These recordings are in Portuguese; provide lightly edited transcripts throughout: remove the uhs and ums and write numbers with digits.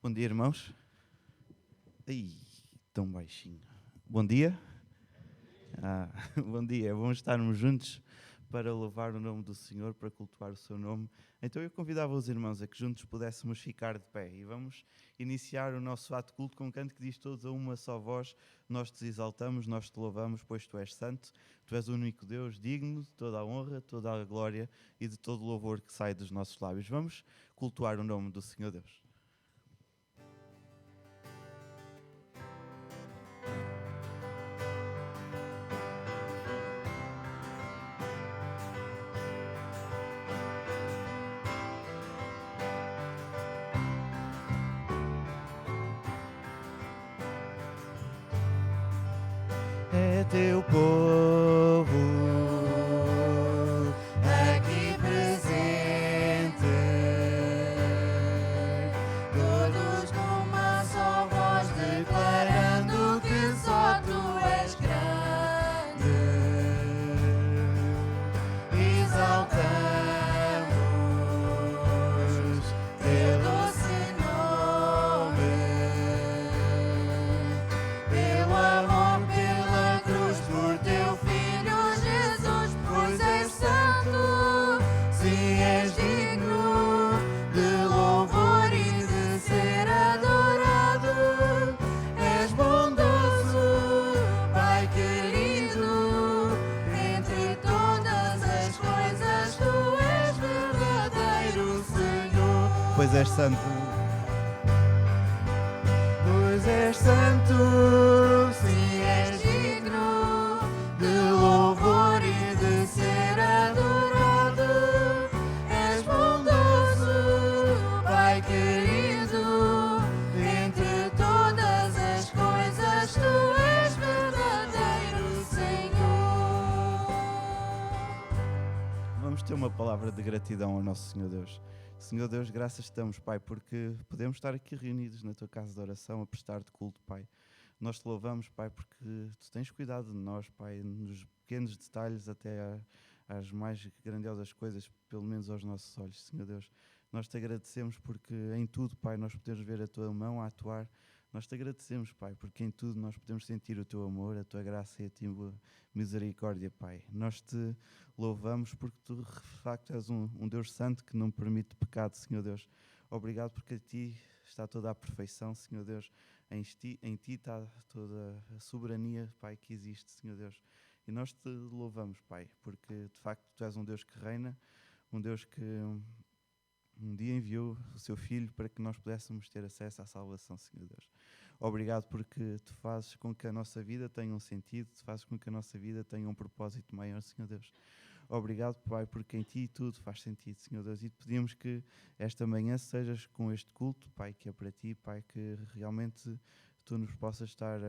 Bom dia, irmãos. Ai, tão baixinho. Bom dia. Bom dia. Vamos estarmos juntos para louvar o nome do Senhor, para cultuar o seu nome. Então eu convidava os irmãos a que juntos pudéssemos ficar de pé e vamos iniciar o nosso ato de culto com um canto que diz todos a uma só voz: nós te exaltamos, nós te louvamos, pois tu és santo, tu és o único Deus, digno de toda a honra, toda a glória e de todo o louvor que sai dos nossos lábios. Vamos cultuar o nome do Senhor Deus. É teu povo aqui presente, todos numa só voz declarando que só tu és grande. Exaltamos teu doce nome, pelo amor, pela cruz, por teu Filho Jesus, pois és santo, sim, és digno de louvor e de ser adorado. És bondoso, Pai querido, entre todas as coisas tu és verdadeiro Senhor. Pois és santo. Pois és santo, sim, és digno de louvor e de ser adorado. És bondoso, Pai querido, entre todas as coisas tu és verdadeiro Senhor. Vamos ter uma palavra de gratidão ao nosso Senhor Deus. Senhor Deus, graças te damos, Pai, porque podemos estar aqui reunidos na tua casa de oração a prestar-te culto, Pai. Nós te louvamos, Pai, porque tu tens cuidado de nós, Pai, nos pequenos detalhes até às mais grandiosas coisas, pelo menos aos nossos olhos, Senhor Deus. Nós te agradecemos porque em tudo, Pai, nós podemos ver a tua mão a atuar. Nós te agradecemos, Pai, porque em tudo nós podemos sentir o teu amor, a tua graça e a tua misericórdia, Pai. Nós te louvamos porque tu, de facto, és um Deus santo que não permite pecado, Senhor Deus. Obrigado porque a ti está toda a perfeição, Senhor Deus. Em ti está toda a soberania, Pai, que existe, Senhor Deus. E nós te louvamos, Pai, porque de facto tu és um Deus que reina, um Deus que um dia enviou o seu Filho para que nós pudéssemos ter acesso à salvação, Senhor Deus. Obrigado porque tu fazes com que a nossa vida tenha um sentido, tu fazes com que a nossa vida tenha um propósito maior, Senhor Deus. Obrigado, Pai, porque em Ti tudo faz sentido, Senhor Deus, e te pedimos que esta manhã sejas com este culto, Pai, que é para Ti, Pai, que realmente Tu nos possas estar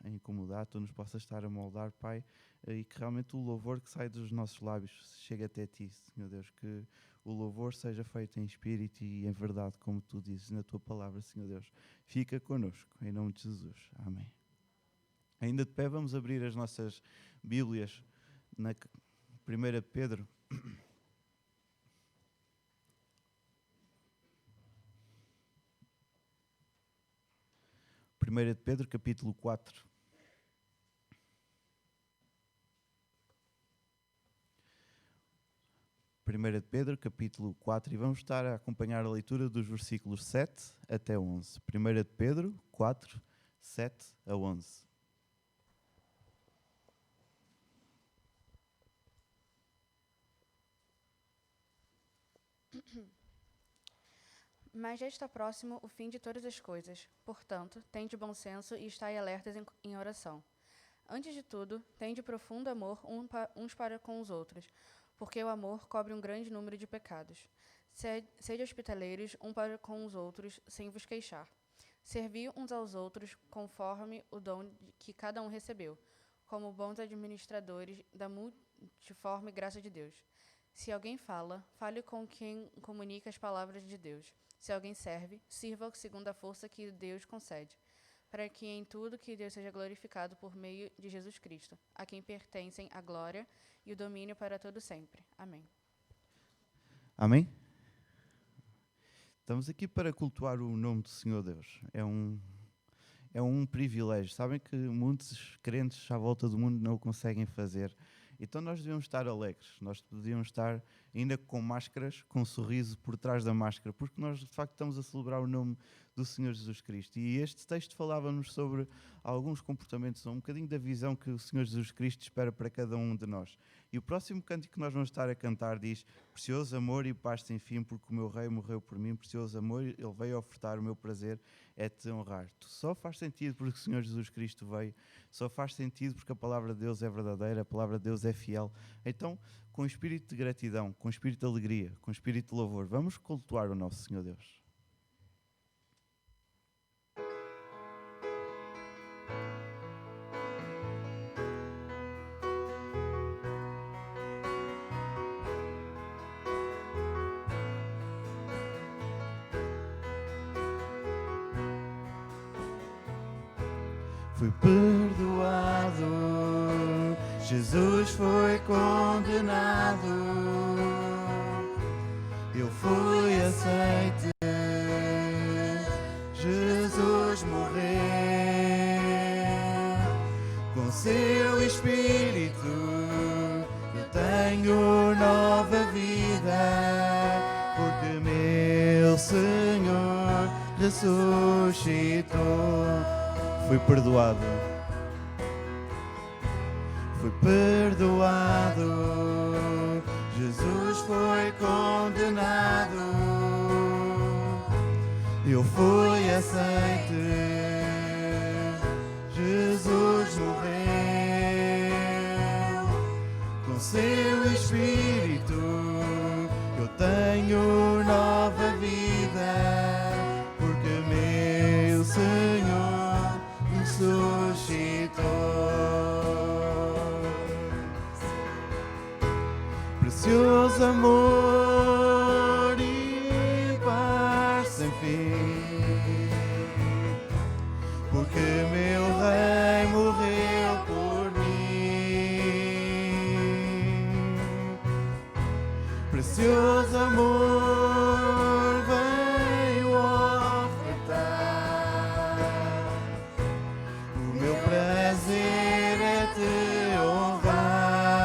a incomodar, Tu nos possas estar a moldar, Pai, e que realmente o louvor que sai dos nossos lábios chegue até Ti, Senhor Deus, que o louvor seja feito em espírito e em verdade, como Tu dizes na Tua palavra, Senhor Deus. Fica connosco, em nome de Jesus. Amém. Ainda de pé, vamos abrir as nossas Bíblias na 1 Pedro. 1 Pedro, capítulo 4. Primeira de Pedro, capítulo 4, e vamos estar a acompanhar a leitura dos versículos 7 até 11. 1 de Pedro 4, 7 a 11. Mas já está próximo o fim de todas as coisas. Portanto, tende bom senso e estai alertas em oração. Antes de tudo, tende profundo amor uns para com os outros, porque o amor cobre um grande número de pecados. Sede hospitaleiros um para com os outros, sem vos queixar. Servi uns aos outros conforme o dom que cada um recebeu, como bons administradores da multiforme graça de Deus. Se alguém fala, fale com quem comunica as palavras de Deus. Se alguém serve, sirva segundo a força que Deus concede, para que em tudo que Deus seja glorificado por meio de Jesus Cristo, a quem pertencem a glória e o domínio para todo sempre. Amém. Amém? Estamos aqui para cultuar o nome do Senhor Deus. É um privilégio. Sabem que muitos crentes à volta do mundo não o conseguem fazer. Então nós devíamos estar alegres, nós devíamos estar ainda com máscaras, com um sorriso por trás da máscara, porque nós de facto estamos a celebrar o nome do Senhor Jesus Cristo. E este texto falava-nos sobre alguns comportamentos, um bocadinho da visão que o Senhor Jesus Cristo espera para cada um de nós. E o próximo cântico que nós vamos estar a cantar diz: precioso amor e paz sem fim, porque o meu rei morreu por mim, precioso amor, ele veio ofertar, o meu prazer é te honrar. Só faz sentido porque o Senhor Jesus Cristo veio, só faz sentido porque a palavra de Deus é verdadeira, a palavra de Deus é fiel. Então, com espírito de gratidão, com espírito de alegria, com espírito de louvor, vamos cultuar o nosso Senhor Deus. Fui perdoado, Jesus foi condenado, eu fui aceite, Jesus morreu, com seu Espírito eu tenho nova vida, porque meu Senhor ressuscitou. Fui perdoado, Jesus foi condenado, eu fui aceite, Jesus morreu, com seu Espírito eu tenho nova vida, porque meu Senhor ressuscitou. Precioso amor e paz sem fim, porque meu Rei morreu por mim. Precioso amor veio ofertar, o meu prazer é te honrar,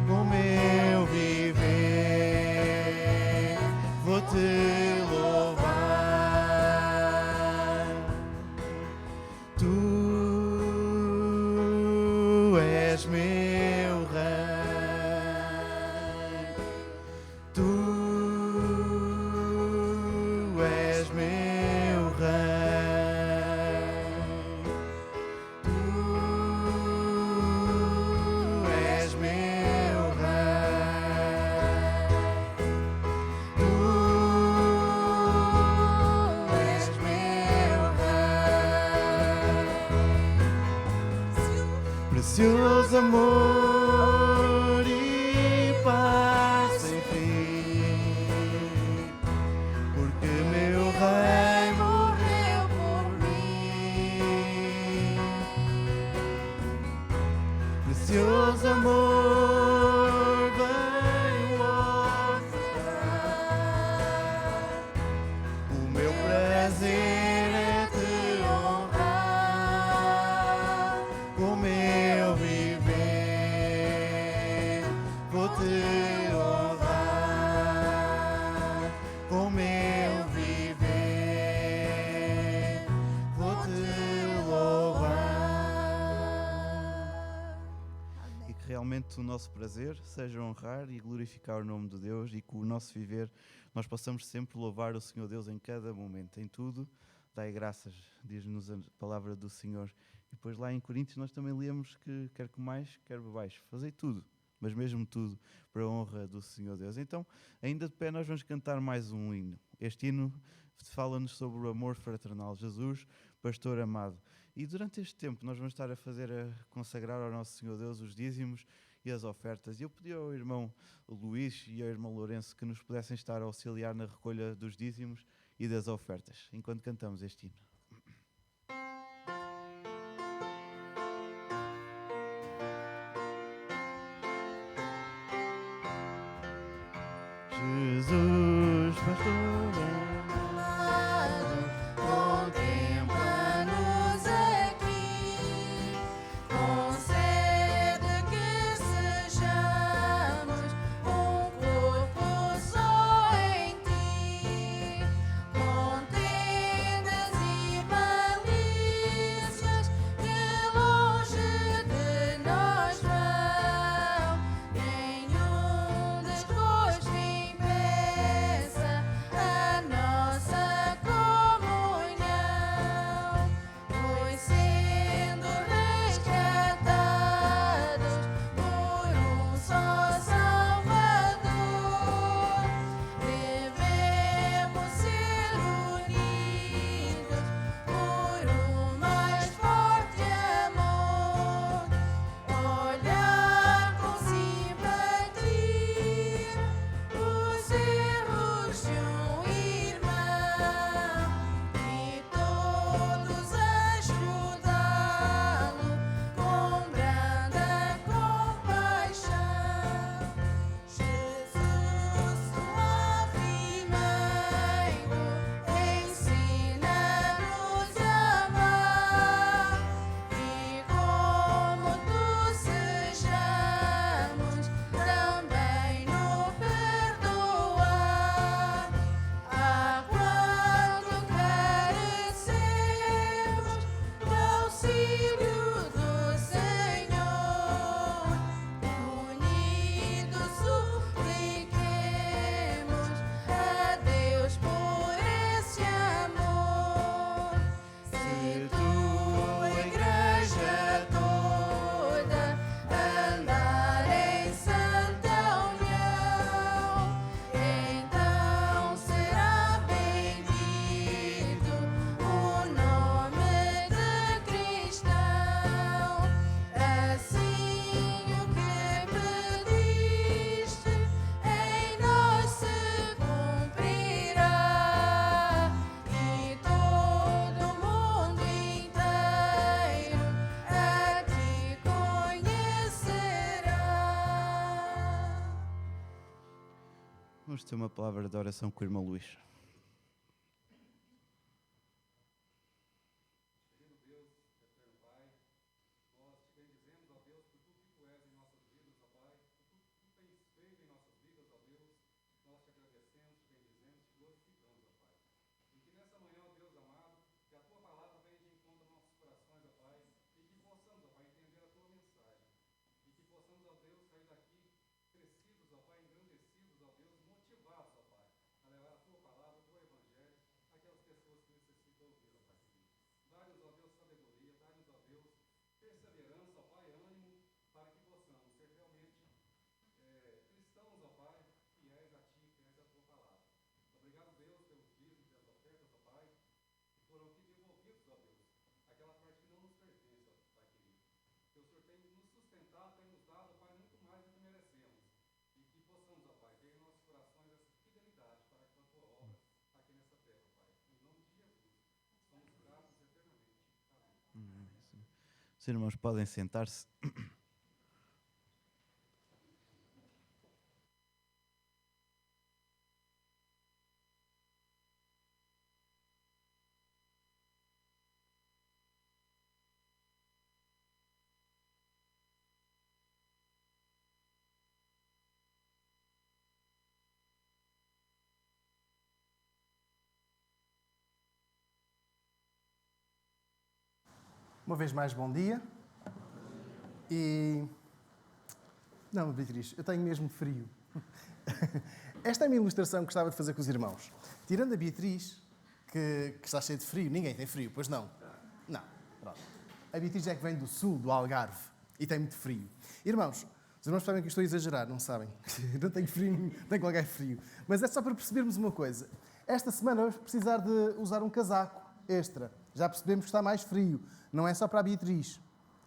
com meu viver vou te louvar. Tu és meu Rei, tu és meu Rei, tu és meu Rei, tu és meu Rei. Precioso amor e paz sem fim, porque meu Rei morreu por mim. Precioso amor veio ofertar, o meu prazer é te honrar, com meu viver vou te honrar, com meu viver vou te louvar. E que realmente o nosso prazer seja honrar e glorificar o nome de Deus, e que o nosso viver nós possamos sempre louvar o Senhor Deus em cada momento, em tudo. Dai graças, diz-nos a palavra do Senhor. E depois lá em Coríntios nós também lemos que quer comais, quer bebais, fazei tudo, mas mesmo tudo para a honra do Senhor Deus. Então, ainda de pé, nós vamos cantar mais um hino. Este hino fala-nos sobre o amor fraternal. Jesus, pastor amado. E durante este tempo nós vamos estar a consagrar ao nosso Senhor Deus os dízimos e as ofertas. E eu pedi ao irmão Luís e ao irmão Lourenço que nos pudessem estar a auxiliar na recolha dos dízimos e das ofertas, enquanto cantamos este hino. Jesus pastor é. Contempla-nos aqui, concede que sejamos um corpo só em ti, contendas e malícias que longe de nós vão, nenhum desgosto impeça a nossa comunhão, pois sendo resgatados por um só Salvador, devemos ser unidos por um mais forte amor, olhar com simpatia os erros de um irmão e todos ajudá-lo com branda compaixão. Jesus, suave meigo, ensina-nos a amar e como tu sejamos também no perdoar. A quanto carecemos do auxílio do Senhor, unidos supliquemos a Deus por esse amor. Se tua igreja toda andar em santa união, então será bendito o nome de cristão. Assim o que pediste em nós se cumprirá e todo mundo inteiro a ti conhecerá. Vamos ter uma palavra de oração com o irmão Luís. Os irmãos podem sentar-se. Uma vez mais, bom dia. Não, Beatriz, eu tenho mesmo frio. Esta é a minha ilustração que gostava de fazer com os irmãos. Tirando a Beatriz, que está cheia de frio. Ninguém tem frio, pois não? Não, pronto. A Beatriz é que vem do sul, do Algarve, e tem muito frio. Irmãos, os irmãos sabem que eu estou a exagerar, não sabem? Não tenho frio, não tenho qualquer frio. Mas é só para percebermos uma coisa. Esta semana vamos precisar de usar um casaco extra. Já percebemos que está mais frio. Não é só para a Beatriz.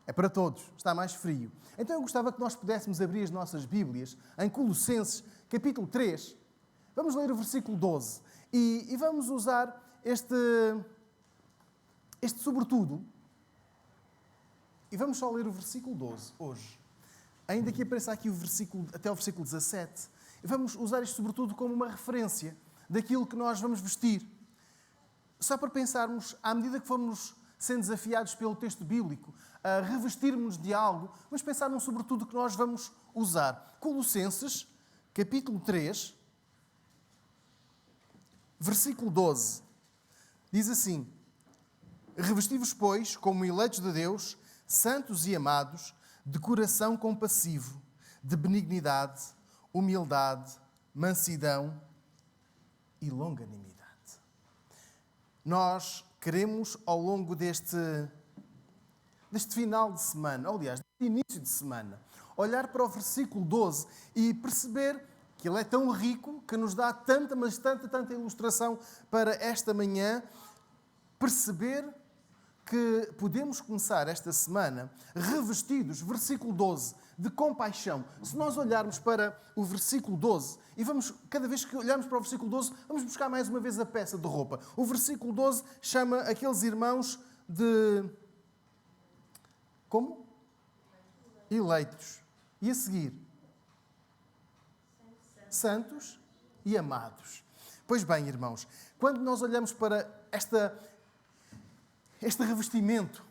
É para todos. Está mais frio. Então eu gostava que nós pudéssemos abrir as nossas Bíblias em Colossenses, capítulo 3. Vamos ler o versículo 12. E vamos usar este sobretudo. E vamos só ler o versículo 12 hoje. Ainda que apareça aqui até o versículo 17. E vamos usar isto sobretudo como uma referência daquilo que nós vamos vestir. Só para pensarmos, à medida que formos sendo desafiados pelo texto bíblico a revestirmos de algo, vamos pensar num sobretudo que nós vamos usar. Colossenses, capítulo 3, versículo 12, diz assim: revesti-vos, pois, como eleitos de Deus, santos e amados, de coração compassivo, de benignidade, humildade, mansidão e longanimidade. Nós queremos, ao longo deste final de semana, aliás, deste início de semana, olhar para o versículo 12 e perceber que ele é tão rico, que nos dá tanta, mas tanta ilustração para esta manhã, perceber que podemos começar esta semana revestidos, versículo 12, de compaixão. Se nós olharmos para o versículo 12, e vamos, cada vez que olharmos para o versículo 12, vamos buscar mais uma vez a peça de roupa. O versículo 12 chama aqueles irmãos de... Como? Eleitos. E a seguir? Santos e amados. Pois bem, irmãos, quando nós olhamos para este revestimento,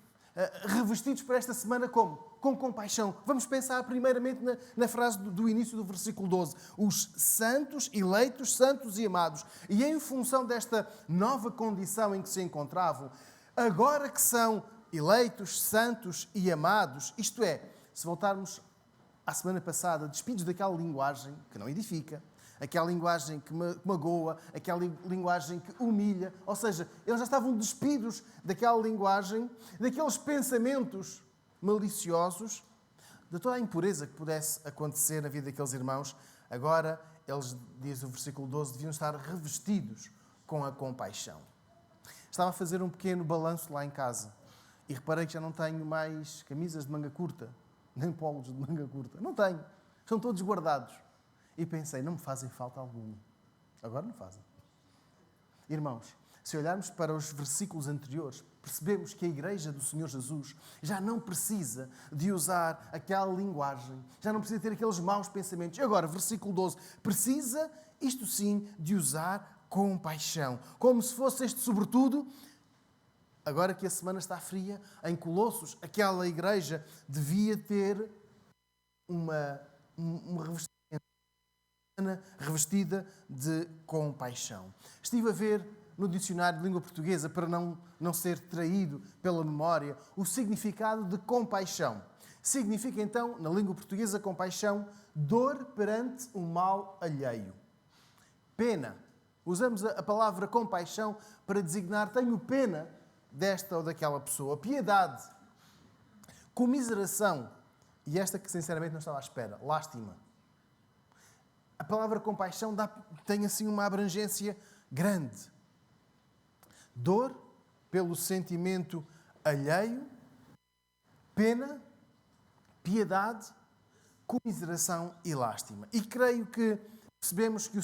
revestidos para esta semana como? Com compaixão. Vamos pensar primeiramente na frase do início do versículo 12. Os santos, eleitos, santos e amados. E em função desta nova condição em que se encontravam, agora que são eleitos, santos e amados, isto é, se voltarmos à semana passada, despidos daquela linguagem que não edifica, aquela linguagem que magoa, aquela linguagem que humilha. Ou seja, eles já estavam despidos daquela linguagem, daqueles pensamentos maliciosos, de toda a impureza que pudesse acontecer na vida daqueles irmãos. Agora, eles, diz o versículo 12, deviam estar revestidos com a compaixão. Estava a fazer um pequeno balanço lá em casa e reparei que já não tenho mais camisas de manga curta, nem polos de manga curta. Não tenho. Estão todos guardados. E pensei, não me fazem falta alguma. Agora não fazem. Irmãos, se olharmos para os versículos anteriores, percebemos que a Igreja do Senhor Jesus já não precisa de usar aquela linguagem, já não precisa ter aqueles maus pensamentos. E agora, versículo 12, precisa, isto sim, de usar compaixão. Como se fosse este sobretudo, agora que a semana está fria, em Colossos, aquela Igreja devia ter uma revestida de compaixão. Estive a ver no dicionário de língua portuguesa, para não ser traído pela memória, o significado de compaixão. Significa, então, na língua portuguesa, compaixão, dor perante o mal alheio. Pena. Usamos a palavra compaixão para designar tenho pena desta ou daquela pessoa. Piedade. Comiseração. E esta que, sinceramente, não estava à espera. Lástima. A palavra compaixão tem assim uma abrangência grande. Dor pelo sentimento alheio, pena, piedade, comiseração e lástima. E creio que percebemos que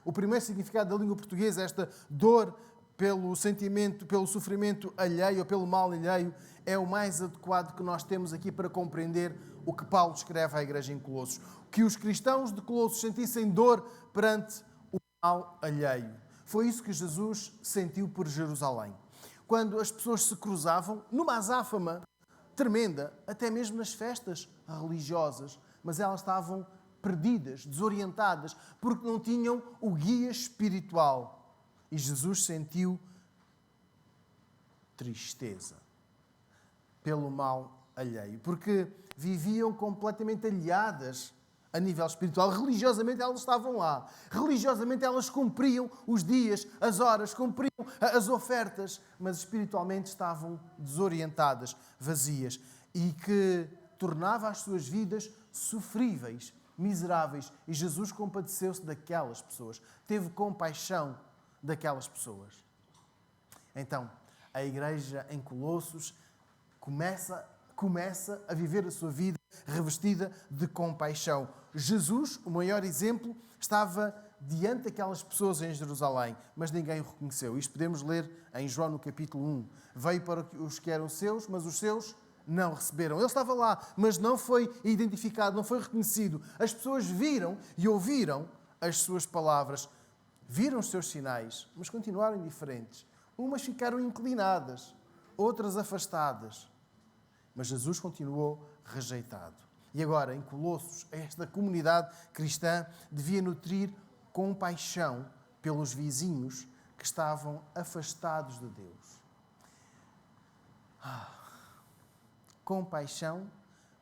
o primeiro significado da língua portuguesa, esta dor pelo sentimento, pelo sofrimento alheio ou pelo mal alheio, é o mais adequado que nós temos aqui para compreender o que Paulo escreve à igreja em Colossos. Que os cristãos de Colossos sentissem dor perante o mal alheio. Foi isso que Jesus sentiu por Jerusalém. Quando as pessoas se cruzavam, numa azáfama tremenda, até mesmo nas festas religiosas, mas elas estavam perdidas, desorientadas, porque não tinham o guia espiritual. E Jesus sentiu tristeza pelo mal alheio, porque viviam completamente alheadas a nível espiritual. Religiosamente elas estavam lá. Religiosamente elas cumpriam os dias, as horas, cumpriam as ofertas, mas espiritualmente estavam desorientadas, vazias, e que tornava as suas vidas sofríveis, miseráveis. E Jesus compadeceu-se daquelas pessoas. Teve compaixão daquelas pessoas. Então, a igreja em Colossos começa a viver a sua vida revestida de compaixão. Jesus, o maior exemplo, estava diante daquelas pessoas em Jerusalém, mas ninguém o reconheceu. Isto podemos ler em João no capítulo 1. Veio para os que eram seus, mas os seus não receberam. Ele estava lá, mas não foi identificado, não foi reconhecido. As pessoas viram e ouviram as suas palavras. viram os seus sinais, mas continuaram indiferentes. Umas ficaram inclinadas, outras afastadas. Mas Jesus continuou rejeitado. E agora, em Colossos, esta comunidade cristã devia nutrir compaixão pelos vizinhos que estavam afastados de Deus. Compaixão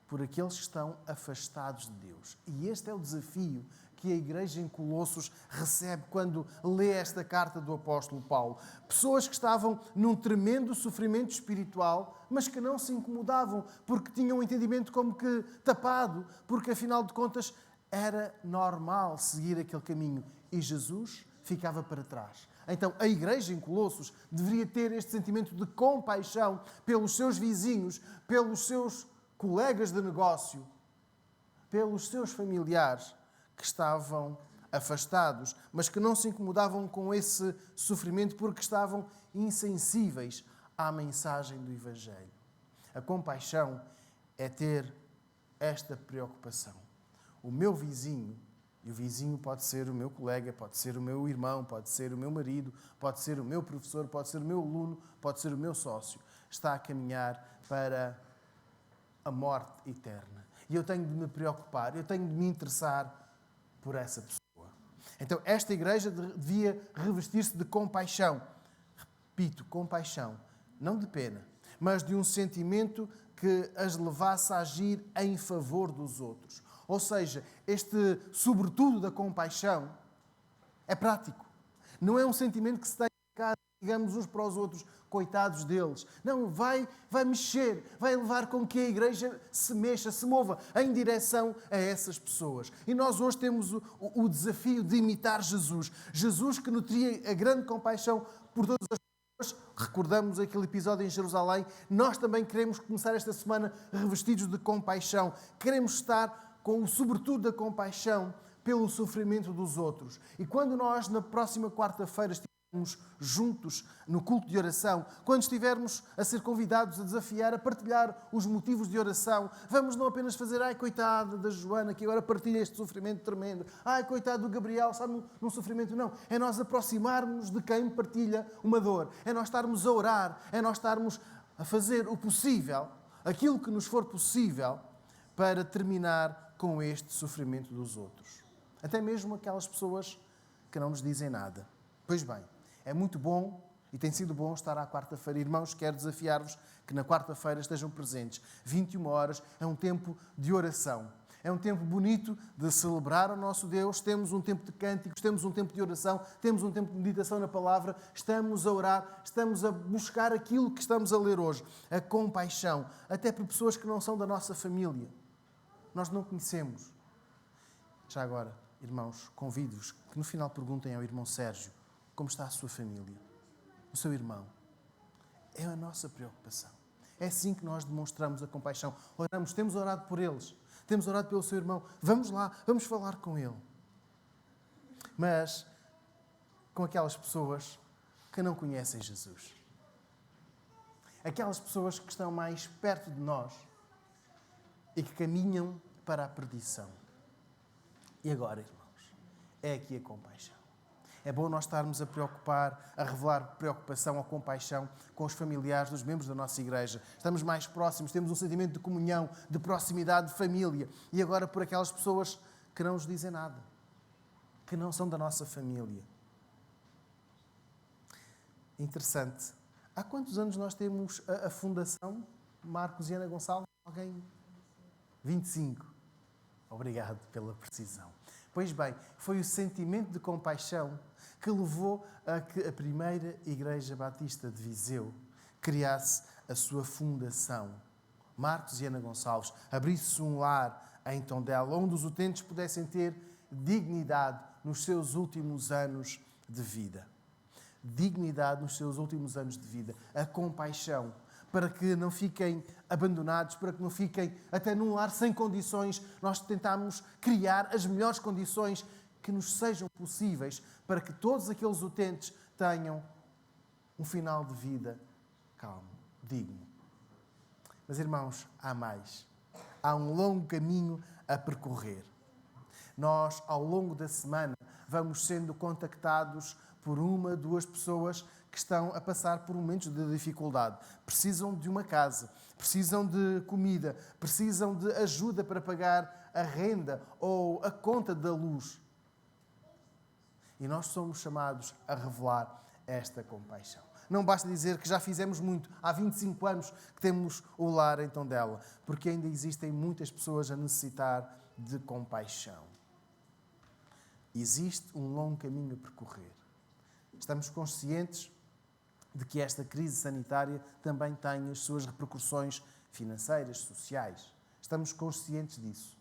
por aqueles que estão afastados de Deus. E este é o desafio que a igreja em Colossos recebe quando lê esta carta do apóstolo Paulo. Pessoas que estavam num tremendo sofrimento espiritual, mas que não se incomodavam, porque tinham um entendimento como que tapado, porque afinal de contas era normal seguir aquele caminho. E Jesus ficava para trás. Então, a igreja em Colossos deveria ter este sentimento de compaixão pelos seus vizinhos, pelos seus colegas de negócio, pelos seus familiares que estavam afastados, mas que não se incomodavam com esse sofrimento porque estavam insensíveis à mensagem do Evangelho. A compaixão é ter esta preocupação. O meu vizinho, e o vizinho pode ser o meu colega, pode ser o meu irmão, pode ser o meu marido, pode ser o meu professor, pode ser o meu aluno, pode ser o meu sócio, está a caminhar para a morte eterna. E eu tenho de me preocupar, eu tenho de me interessar por essa pessoa. Então, esta igreja devia revestir-se de compaixão. Repito, compaixão. Não de pena, mas de um sentimento que as levasse a agir em favor dos outros. Ou seja, este sobretudo da compaixão é prático. Não é um sentimento que se tem cá, digamos, uns para os outros, coitados deles. Não, vai mexer, vai levar com que a igreja se mexa, se mova em direção a essas pessoas. E nós hoje temos o desafio de imitar Jesus. Jesus que nutria a grande compaixão por todas as pessoas. Recordamos aquele episódio em Jerusalém. Nós também queremos começar esta semana revestidos de compaixão. Queremos estar com o sobretudo da compaixão pelo sofrimento dos outros. E quando nós, na próxima quarta-feira, estivermos juntos no culto de oração, quando estivermos a ser convidados a desafiar, a partilhar os motivos de oração, vamos não apenas fazer, ai, coitada da Joana, que agora partilha este sofrimento tremendo, ai, coitado do Gabriel, sabe, num sofrimento, não. É nós aproximarmos de quem partilha uma dor. É nós estarmos a orar, é nós estarmos a fazer o possível, aquilo que nos for possível, para terminar com este sofrimento dos outros. Até mesmo aquelas pessoas que não nos dizem nada. Pois bem, é muito bom e tem sido bom estar à quarta-feira. Irmãos, quero desafiar-vos que na quarta-feira estejam presentes. 21 horas é um tempo de oração. É um tempo bonito de celebrar o nosso Deus. Temos um tempo de cânticos, temos um tempo de oração, temos um tempo de meditação na palavra. Estamos a orar, estamos a buscar aquilo que estamos a ler hoje. A compaixão, até por pessoas que não são da nossa família. Nós não conhecemos. Já agora, irmãos, convido-vos que no final perguntem ao irmão Sérgio como está a sua família, o seu irmão. É a nossa preocupação. É assim que nós demonstramos a compaixão. Oramos, temos orado por eles, temos orado pelo seu irmão. Vamos lá, vamos falar com ele. Mas com aquelas pessoas que não conhecem Jesus. Aquelas pessoas que estão mais perto de nós e que caminham para a perdição. E agora, irmãos, é aqui a compaixão. É bom nós estarmos a preocupar, a revelar preocupação ou compaixão com os familiares dos membros da nossa igreja. Estamos mais próximos, temos um sentimento de comunhão, de proximidade, de família. E agora por aquelas pessoas que não nos dizem nada, que não são da nossa família. Interessante. Há quantos anos nós temos a Fundação Marcos e Ana Gonçalves? Alguém? 25. Obrigado pela precisão. Pois bem, foi o sentimento de compaixão que levou a que a primeira Igreja Batista de Viseu criasse a sua fundação. Marcos e Ana Gonçalves, abrisse um lar em Tondela, onde os utentes pudessem ter dignidade nos seus últimos anos de vida. Dignidade nos seus últimos anos de vida. A compaixão, para que não fiquem abandonados, para que não fiquem até num lar sem condições. Nós tentamos criar as melhores condições que nos sejam possíveis para que todos aqueles utentes tenham um final de vida calmo, digno. Mas, irmãos, há mais. Há um longo caminho a percorrer. Nós, ao longo da semana, vamos sendo contactados por uma, duas pessoas que estão a passar por momentos de dificuldade. Precisam de uma casa, precisam de comida, precisam de ajuda para pagar a renda ou a conta da luz. E nós somos chamados a revelar esta compaixão. Não basta dizer que já fizemos muito. Há 25 anos que temos o lar em Tondela, porque ainda existem muitas pessoas a necessitar de compaixão. Existe um longo caminho a percorrer. Estamos conscientes de que esta crise sanitária também tem as suas repercussões financeiras, sociais. Estamos conscientes disso.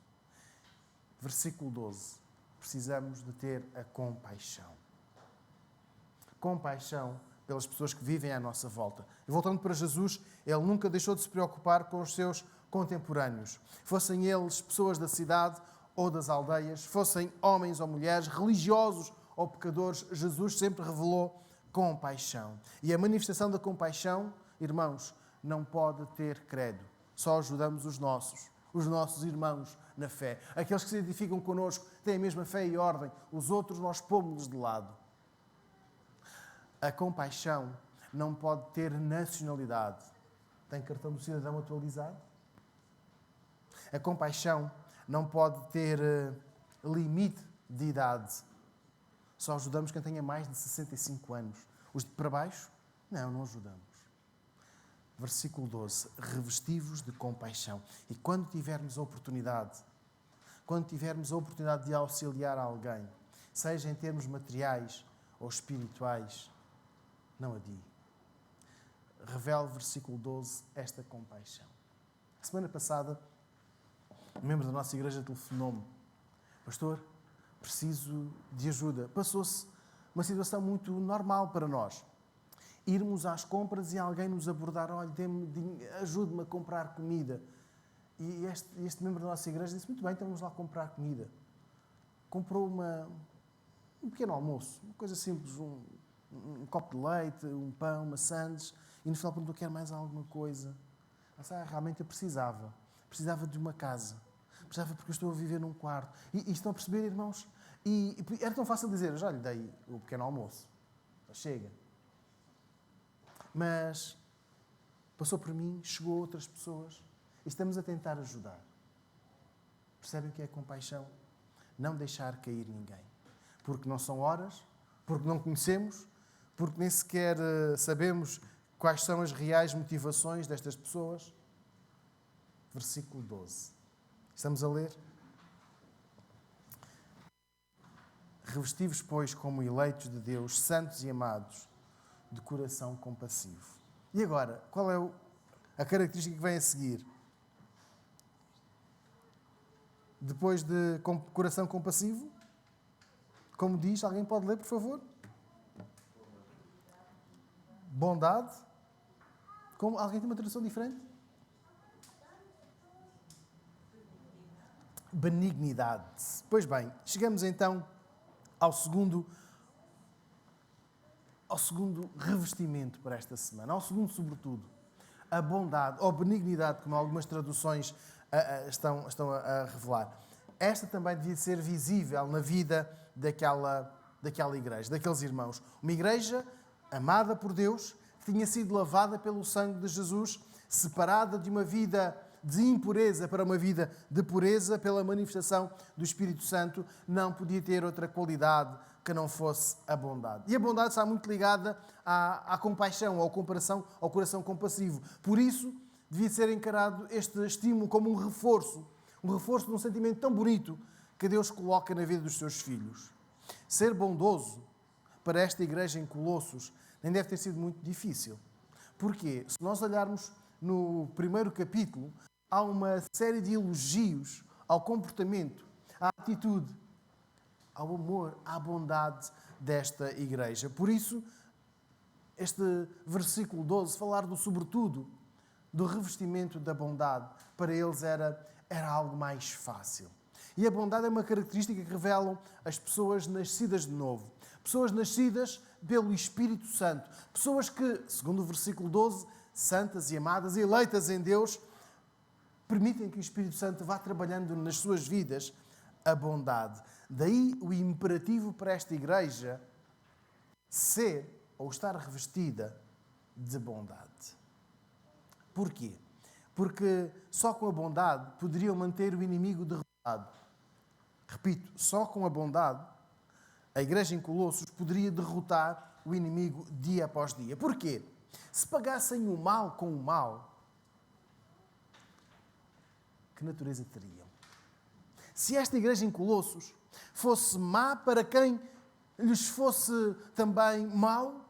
Versículo 12. Precisamos de ter a compaixão. Compaixão pelas pessoas que vivem à nossa volta. E voltando para Jesus, ele nunca deixou de se preocupar com os seus contemporâneos. Fossem eles pessoas da cidade ou das aldeias, fossem homens ou mulheres, religiosos ou pecadores, Jesus sempre revelou compaixão. E a manifestação da compaixão, irmãos, não pode ter credo. Só ajudamos os nossos irmãos na fé. Aqueles que se identificam connosco, têm a mesma fé e ordem. Os outros nós pomos-los de lado. A compaixão não pode ter nacionalidade. Tem cartão do cidadão atualizado? A compaixão não pode ter limite de idade. Só ajudamos quem tenha mais de 65 anos. Os de para baixo? Não ajudamos. Versículo 12. Revestivos de compaixão. E quando tivermos a oportunidade de auxiliar alguém, seja em termos materiais ou espirituais, não adie. Revela, versículo 12, esta compaixão. A semana passada, um membro da nossa igreja telefonou-me. Pastor, preciso de ajuda. Passou-se uma situação muito normal para nós. Irmos às compras e alguém nos abordar, olha, ajude-me a comprar comida. E este membro da nossa igreja disse, muito bem, então vamos lá comprar comida. Comprou um pequeno almoço, uma coisa simples, um copo de leite, um pão, maçãs, e no final perguntou, quer mais alguma coisa? Realmente eu precisava de uma casa. Precisava porque eu estou a viver num quarto. E estão a perceber, irmãos? E era tão fácil dizer, já lhe dei o pequeno almoço. Chega. Mas passou por mim, chegou a outras pessoas e estamos a tentar ajudar. Percebem o que é compaixão? Não deixar cair ninguém. Porque não são horas, porque não conhecemos, porque nem sequer sabemos quais são as reais motivações destas pessoas. Versículo 12. Estamos a ler? Revestivos, pois, como eleitos de Deus, santos e amados, de coração compassivo. E agora, qual é a característica que vem a seguir? Depois de coração compassivo, como diz, alguém pode ler, por favor? Bondade. Alguém tem uma tradução diferente? Benignidade. Pois bem, chegamos então ao segundo revestimento para esta semana, ao segundo sobretudo, a bondade ou benignidade, como algumas traduções estão a revelar. Esta também devia ser visível na vida daquela igreja, daqueles irmãos. Uma igreja amada por Deus, que tinha sido lavada pelo sangue de Jesus, separada de uma vida de impureza para uma vida de pureza pela manifestação do Espírito Santo, não podia ter outra qualidade que não fosse a bondade. E a bondade está muito ligada à compaixão, à comparação, ao coração compassivo. Por isso, devia ser encarado este estímulo como um reforço de um sentimento tão bonito que Deus coloca na vida dos seus filhos. Ser bondoso para esta igreja em Colossos nem deve ter sido muito difícil. Porquê? Se nós olharmos no primeiro capítulo, há uma série de elogios ao comportamento, à atitude, ao amor, à bondade desta igreja. Por isso, este versículo 12, falar do sobretudo, do revestimento da bondade, para eles era algo mais fácil. E a bondade é uma característica que revelam as pessoas nascidas de novo. Pessoas nascidas pelo Espírito Santo. Pessoas que, segundo o versículo 12, santas e amadas, eleitas em Deus, permitem que o Espírito Santo vá trabalhando nas suas vidas a bondade. Daí o imperativo para esta igreja ser ou estar revestida de bondade. Porquê? Porque só com a bondade poderiam manter o inimigo derrotado. Repito, só com a bondade a igreja em Colossos poderia derrotar o inimigo dia após dia. Porquê? Se pagassem o mal com o mal, que natureza teriam? Se esta igreja em Colossos fosse má para quem lhes fosse também mau,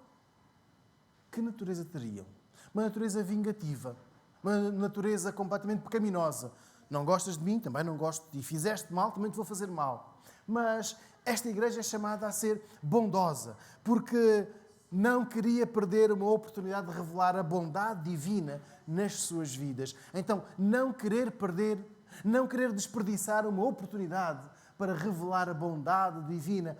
que natureza teriam? Uma natureza vingativa, uma natureza completamente pecaminosa. Não gostas de mim, também não gosto de ti. Fizeste mal, também te vou fazer mal. Mas esta igreja é chamada a ser bondosa, porque não queria perder uma oportunidade de revelar a bondade divina nas suas vidas. Então, não querer perder, não querer desperdiçar uma oportunidade para revelar a bondade divina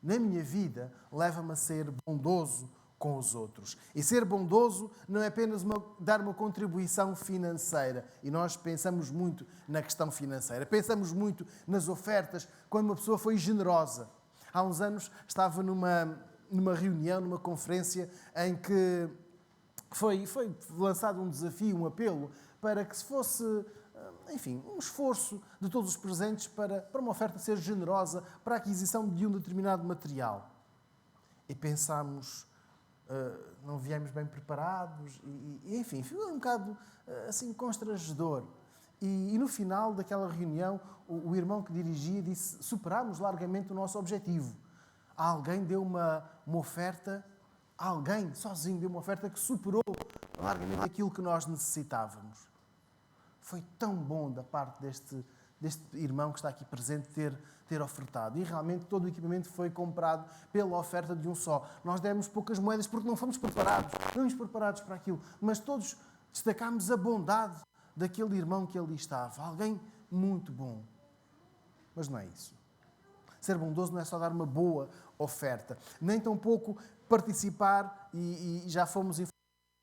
na minha vida, leva-me a ser bondoso com os outros. E ser bondoso não é apenas dar uma contribuição financeira. E nós pensamos muito na questão financeira. Pensamos muito nas ofertas, quando uma pessoa foi generosa. Há uns anos estava numa reunião, numa conferência, em que foi lançado um desafio, um apelo, para que se fosse, enfim, um esforço de todos os presentes para uma oferta ser generosa para a aquisição de um determinado material. E pensámos, não viemos bem preparados, e enfim, foi um bocado assim constrangedor. E no final daquela reunião, o irmão que dirigia disse: superámos largamente o nosso objetivo. Alguém deu uma oferta, alguém sozinho deu uma oferta que superou largamente aquilo que nós necessitávamos. Foi tão bom da parte deste irmão que está aqui presente ter ofertado. E realmente todo o equipamento foi comprado pela oferta de um só. Nós demos poucas moedas porque não fomos preparados. Não fomos preparados para aquilo. Mas todos destacámos a bondade daquele irmão que ali estava. Alguém muito bom. Mas não é isso. Ser bondoso não é só dar uma boa oferta. Nem tampouco participar, e já fomos informados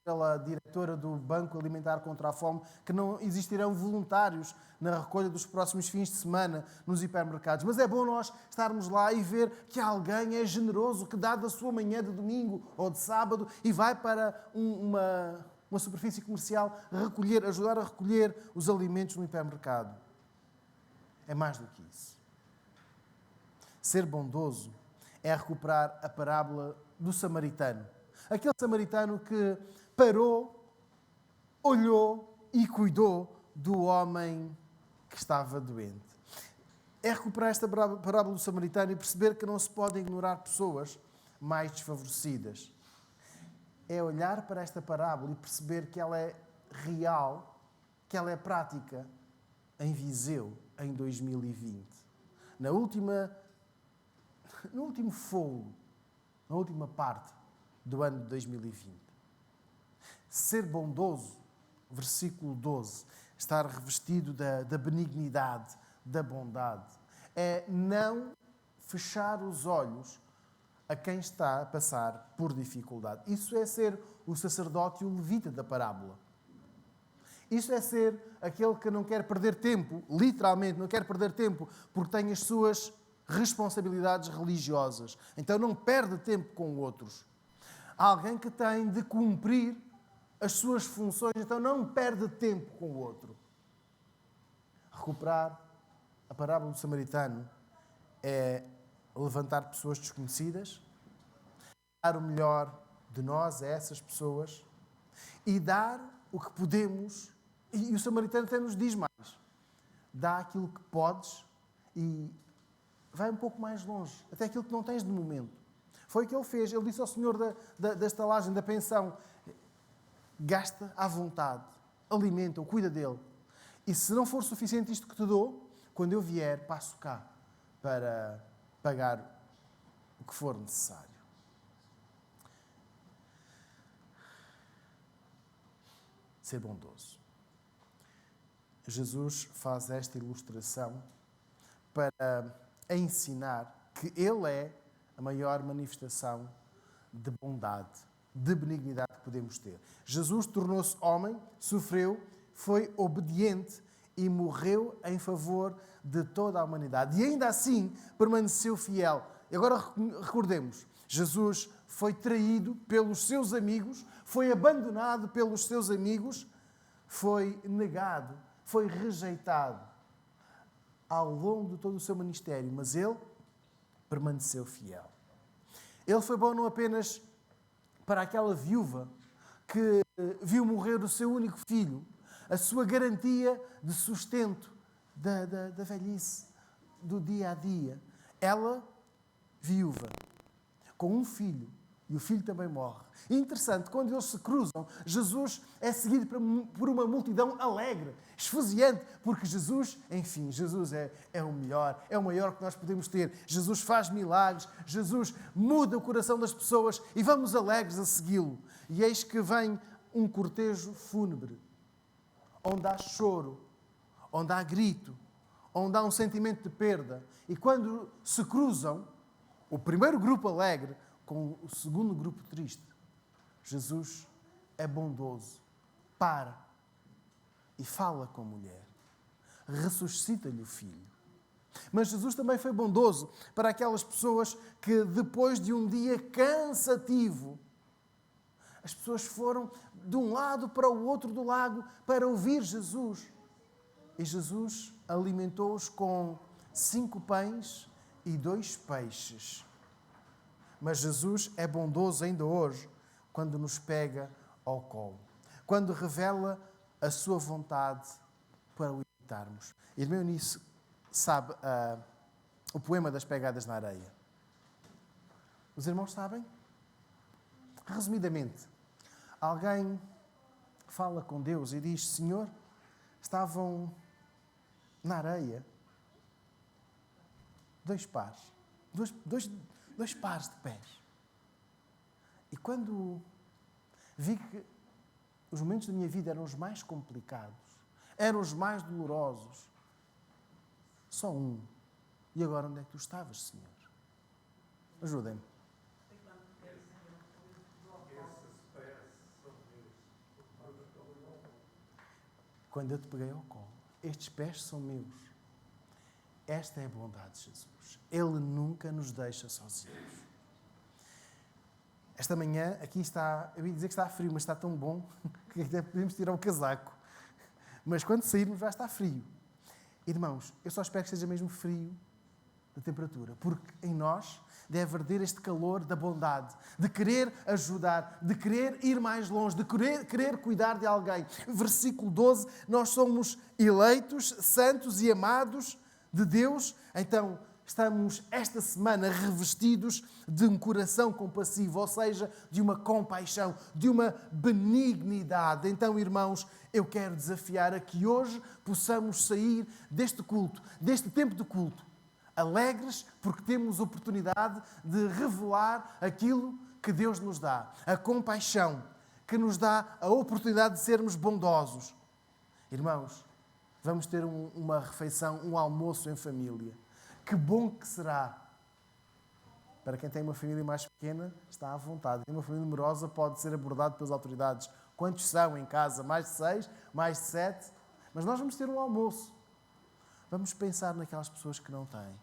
pela diretora do Banco Alimentar contra a Fome, que não existirão voluntários na recolha dos próximos fins de semana nos hipermercados. Mas é bom nós estarmos lá e ver que alguém é generoso, que dá da sua manhã de domingo ou de sábado e vai para uma superfície comercial ajudar a recolher os alimentos no hipermercado. É mais do que isso. Ser bondoso é recuperar a parábola do samaritano. Aquele samaritano que parou, olhou e cuidou do homem que estava doente. É recuperar esta parábola do samaritano e perceber que não se pode ignorar pessoas mais desfavorecidas. É olhar para esta parábola e perceber que ela é real, que ela é prática em Viseu, em 2020. No último fogo, na última parte do ano de 2020. Ser bondoso, versículo 12, estar revestido da benignidade, da bondade, é não fechar os olhos a quem está a passar por dificuldade. Isso é ser o sacerdote e o levita da parábola. Isso é ser aquele que não quer perder tempo, literalmente não quer perder tempo, porque tem as suas responsabilidades religiosas. Então não perde tempo com outros. Alguém que tem de cumprir as suas funções, então não perde tempo com o outro. Recuperar a parábola do samaritano é levantar pessoas desconhecidas, dar o melhor de nós a essas pessoas e dar o que podemos. E o samaritano até nos diz mais. Dá aquilo que podes e vai um pouco mais longe, até aquilo que não tens de momento. Foi o que ele fez. Ele disse ao senhor da estalagem, da pensão: gasta à vontade, alimenta-o, cuida dele. E se não for suficiente isto que te dou, quando eu vier, passo cá para pagar o que for necessário. Ser bondoso. Jesus faz esta ilustração para ensinar que Ele é a maior manifestação de bondade, de benignidade que podemos ter. Jesus tornou-se homem, sofreu, foi obediente e morreu em favor de toda a humanidade. E ainda assim permaneceu fiel. E agora recordemos, Jesus foi traído pelos seus amigos, foi abandonado pelos seus amigos, foi negado, foi rejeitado ao longo de todo o seu ministério, mas ele permaneceu fiel. Ele foi bom não apenas para aquela viúva que viu morrer o seu único filho, a sua garantia de sustento da velhice, do dia a dia. Ela, viúva, com um filho, e o filho também morre. E interessante, quando eles se cruzam, Jesus é seguido por uma multidão alegre, esfuziante, porque Jesus, enfim, Jesus é o melhor, é o maior que nós podemos ter. Jesus faz milagres, Jesus muda o coração das pessoas e vamos alegres a segui-lo. E eis que vem um cortejo fúnebre, onde há choro, onde há grito, onde há um sentimento de perda. E quando se cruzam, o primeiro grupo alegre com o segundo grupo triste, Jesus é bondoso, para e fala com a mulher, ressuscita-lhe o filho. Mas Jesus também foi bondoso para aquelas pessoas que, depois de um dia cansativo, as pessoas foram de um lado para o outro do lago para ouvir Jesus. E Jesus alimentou-os com 5 pães e 2 peixes. Mas Jesus é bondoso ainda hoje, quando nos pega ao colo, quando revela a sua vontade para o imitarmos. Irmão Eunice sabe o poema das pegadas na areia. Os irmãos sabem? Resumidamente, alguém fala com Deus e diz: Senhor, estavam na areia 2 pares, dois pares de pés. E quando vi que os momentos da minha vida eram os mais complicados, eram os mais dolorosos, só um. E agora onde é que tu estavas, Senhor? Ajudem-me. Quando eu te peguei ao colo, estes pés são meus. Esta é a bondade de Jesus. Ele nunca nos deixa sozinhos. Esta manhã, aqui está, eu ia dizer que está frio, mas está tão bom que até podemos tirar o casaco. Mas quando sairmos vai estar frio. Irmãos, eu só espero que esteja mesmo frio da temperatura, porque em nós deve arder este calor da bondade, de querer ajudar, de querer ir mais longe, de querer cuidar de alguém. Versículo 12, nós somos eleitos, santos e amados de Deus, então estamos esta semana revestidos de um coração compassivo, ou seja, de uma compaixão, de uma benignidade. Então, irmãos, eu quero desafiar a que hoje possamos sair deste culto, deste tempo de culto, alegres porque temos oportunidade de revelar aquilo que Deus nos dá. A compaixão que nos dá a oportunidade de sermos bondosos. Irmãos, vamos ter uma refeição, um almoço em família. Que bom que será. Para quem tem uma família mais pequena, está à vontade. Tem uma família numerosa, pode ser abordado pelas autoridades. Quantos são em casa? Mais de 6? Mais de 7? Mas nós vamos ter um almoço. Vamos pensar naquelas pessoas que não têm.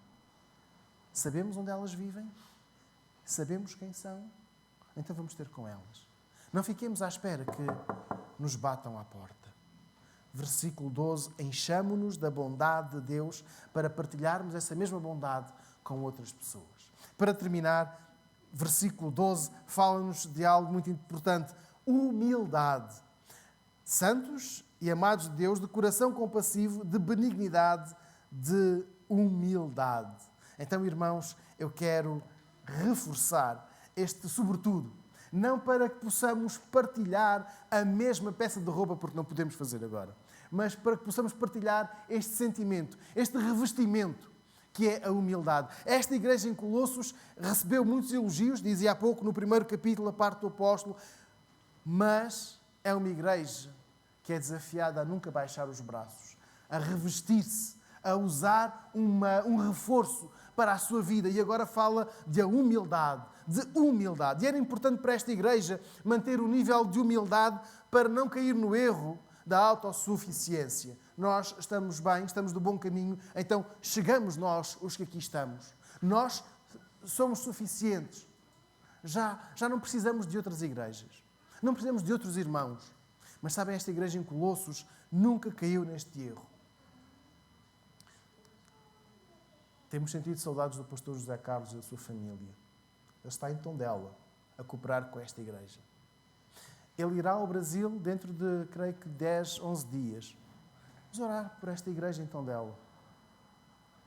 Sabemos onde elas vivem? Sabemos quem são? Então vamos ter com elas. Não fiquemos à espera que nos batam à porta. Versículo 12, enchamo-nos da bondade de Deus para partilharmos essa mesma bondade com outras pessoas. Para terminar, versículo 12 fala-nos de algo muito importante, humildade. Santos e amados de Deus, de coração compassivo, de benignidade, de humildade. Então, irmãos, eu quero reforçar este sobretudo, não para que possamos partilhar a mesma peça de roupa, porque não podemos fazer agora, mas para que possamos partilhar este sentimento, este revestimento, que é a humildade. Esta igreja em Colossos recebeu muitos elogios, dizia há pouco no primeiro capítulo, a parte do apóstolo, mas é uma igreja que é desafiada a nunca baixar os braços, a revestir-se, a usar um reforço para a sua vida. E agora fala de humildade. E era importante para esta igreja manter o nível de humildade para não cair no erro da autossuficiência. Nós estamos bem, estamos do bom caminho, então chegamos nós, os que aqui estamos. Nós somos suficientes. Já não precisamos de outras igrejas. Não precisamos de outros irmãos. Mas sabem, esta igreja em Colossos nunca caiu neste erro. Temos sentido saudades do pastor José Carlos e da sua família. Ele está em Tondela a cooperar com esta igreja. Ele irá ao Brasil dentro de, creio que, 10, 11 dias. Vamos orar por esta igreja em Tondela.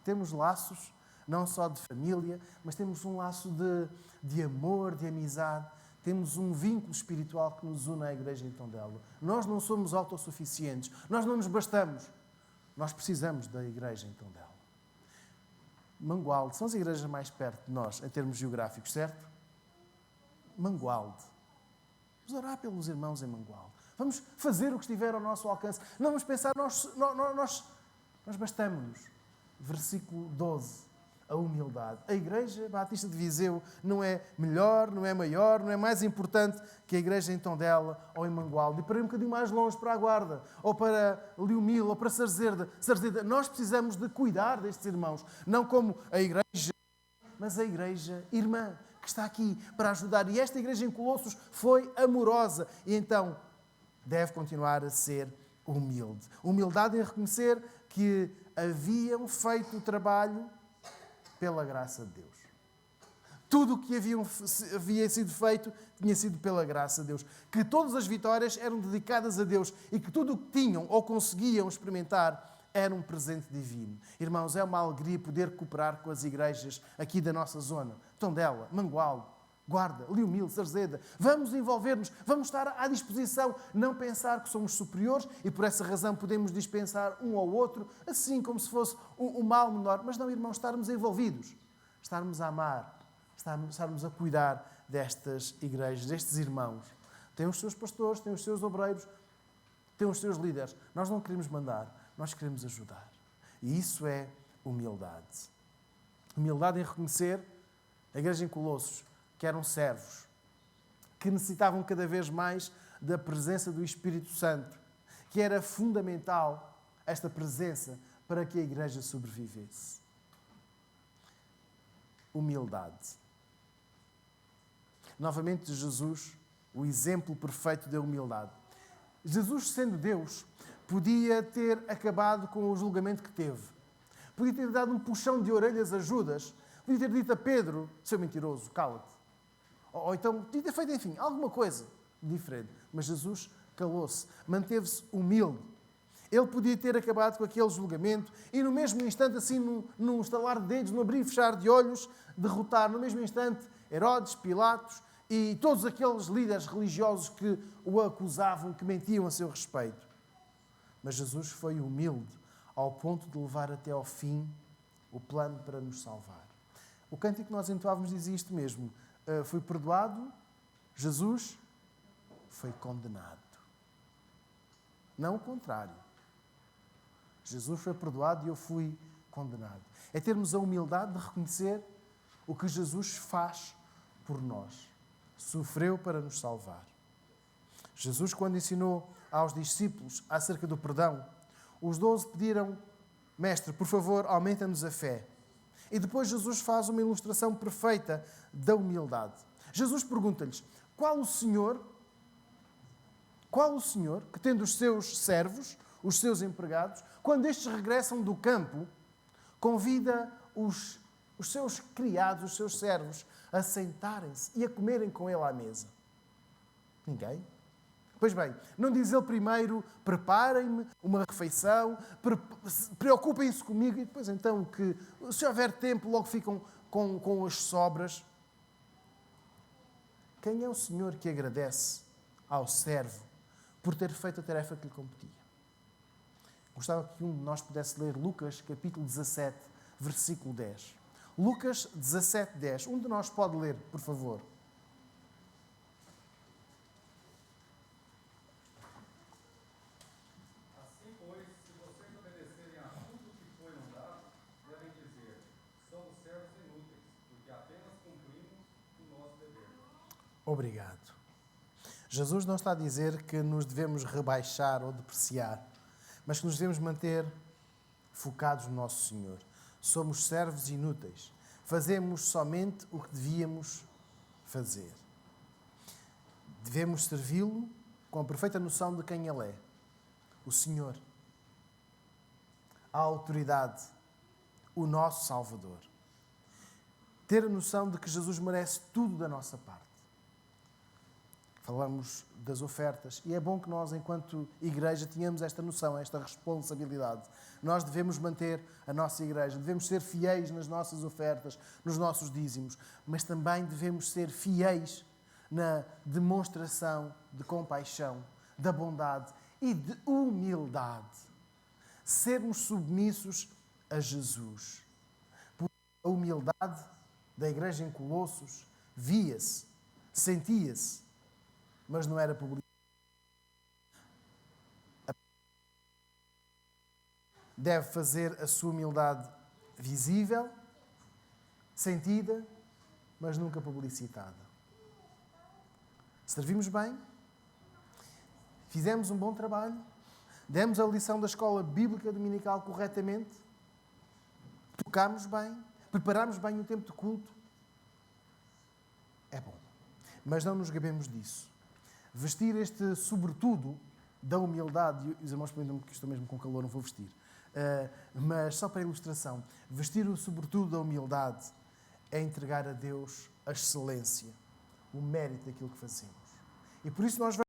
Temos laços, não só de família, mas temos um laço de amor, de amizade. Temos um vínculo espiritual que nos une à igreja em Tondela. Nós não somos autossuficientes. Nós não nos bastamos. Nós precisamos da igreja em Tondela. Mangualde, são as igrejas mais perto de nós, em termos geográficos, certo? Mangualde. Vamos orar pelos irmãos em Mangualde. Vamos fazer o que estiver ao nosso alcance. Não vamos pensar, nós bastamos-nos. Versículo 12. A humildade. A Igreja Batista de Viseu não é melhor, não é maior, não é mais importante que a Igreja em Tondela ou em Mangualde. E para ir um bocadinho mais longe, para a Guarda, ou para Liumil, ou para Sarzeda. Nós precisamos de cuidar destes irmãos. Não como a Igreja, mas a Igreja irmã, que está aqui para ajudar. E esta Igreja em Colossos foi amorosa. E então deve continuar a ser humilde. Humildade em reconhecer que haviam feito o trabalho pela graça de Deus. Tudo o que havia sido feito tinha sido pela graça de Deus. Que todas as vitórias eram dedicadas a Deus e que tudo o que tinham ou conseguiam experimentar era um presente divino. Irmãos, é uma alegria poder cooperar com as igrejas aqui da nossa zona. Tondela, Mangualde, Guarda, Liumil, Sarzeda. Vamos envolver-nos, vamos estar à disposição. Não pensar que somos superiores e por essa razão podemos dispensar um ao outro, assim como se fosse um mal menor. Mas não, irmãos, estarmos envolvidos, estarmos a amar, estarmos a cuidar destas igrejas, destes irmãos. Têm os seus pastores, têm os seus obreiros, têm os seus líderes. Nós não queremos mandar, nós queremos ajudar. E isso é humildade. Humildade em reconhecer a igreja em Colossos, que eram servos, que necessitavam cada vez mais da presença do Espírito Santo, que era fundamental esta presença para que a igreja sobrevivesse. Humildade. Novamente, Jesus, o exemplo perfeito da humildade. Jesus, sendo Deus, podia ter acabado com o julgamento que teve. Podia ter dado um puxão de orelhas a Judas. Podia ter dito a Pedro, seu mentiroso, cala-te. Ou então, podia ter feito, enfim, alguma coisa diferente. Mas Jesus calou-se, manteve-se humilde. Ele podia ter acabado com aquele julgamento e no mesmo instante, assim, num estalar de dedos, num abrir e fechar de olhos, derrotar no mesmo instante Herodes, Pilatos e todos aqueles líderes religiosos que o acusavam, que mentiam a seu respeito. Mas Jesus foi humilde ao ponto de levar até ao fim o plano para nos salvar. O cântico que nós entoávamos dizia isto mesmo. Foi perdoado, Jesus foi condenado. Não o contrário. Jesus foi perdoado e eu fui condenado. É termos a humildade de reconhecer o que Jesus faz por nós. Sofreu para nos salvar. Jesus, quando ensinou aos discípulos acerca do perdão, os 12 pediram, Mestre, por favor, aumenta-nos a fé. E depois Jesus faz uma ilustração perfeita da humildade. Jesus pergunta-lhes, qual o Senhor que, tendo os seus servos, os seus empregados, quando estes regressam do campo, convida os seus criados, os seus servos, a sentarem-se e a comerem com ele à mesa? Ninguém. Pois bem, não diz ele primeiro, preparem-me uma refeição, preocupem-se comigo e depois então, que se houver tempo, logo ficam com as sobras. Quem é o Senhor que agradece ao servo por ter feito a tarefa que lhe competia? Gostava que um de nós pudesse ler Lucas, capítulo 17, versículo 10. Lucas 17, 10. Um de nós pode ler, por favor. Obrigado. Jesus não está a dizer que nos devemos rebaixar ou depreciar, mas que nos devemos manter focados no nosso Senhor. Somos servos inúteis. Fazemos somente o que devíamos fazer. Devemos servi-lo com a perfeita noção de quem Ele é. O Senhor. A autoridade. O nosso Salvador. Ter a noção de que Jesus merece tudo da nossa parte. Falamos das ofertas e é bom que nós, enquanto igreja, tenhamos esta noção, esta responsabilidade. Nós devemos manter a nossa igreja, devemos ser fiéis nas nossas ofertas, nos nossos dízimos, mas também devemos ser fiéis na demonstração de compaixão, da bondade e de humildade. Sermos submissos a Jesus. Porque a humildade da igreja em Colossos via-se, sentia-se, mas não era publicado. Deve fazer a sua humildade visível, sentida, mas nunca publicitada. Servimos bem, fizemos um bom trabalho, demos a lição da escola bíblica dominical corretamente, tocámos bem, preparámos bem o tempo de culto. É bom. Mas não nos gabemos disso. Vestir este sobretudo da humildade, e os irmãos perguntam-me que estou mesmo com calor, não vou vestir, mas só para ilustração, vestir o sobretudo da humildade é entregar a Deus a excelência, o mérito daquilo que fazemos. E por isso nós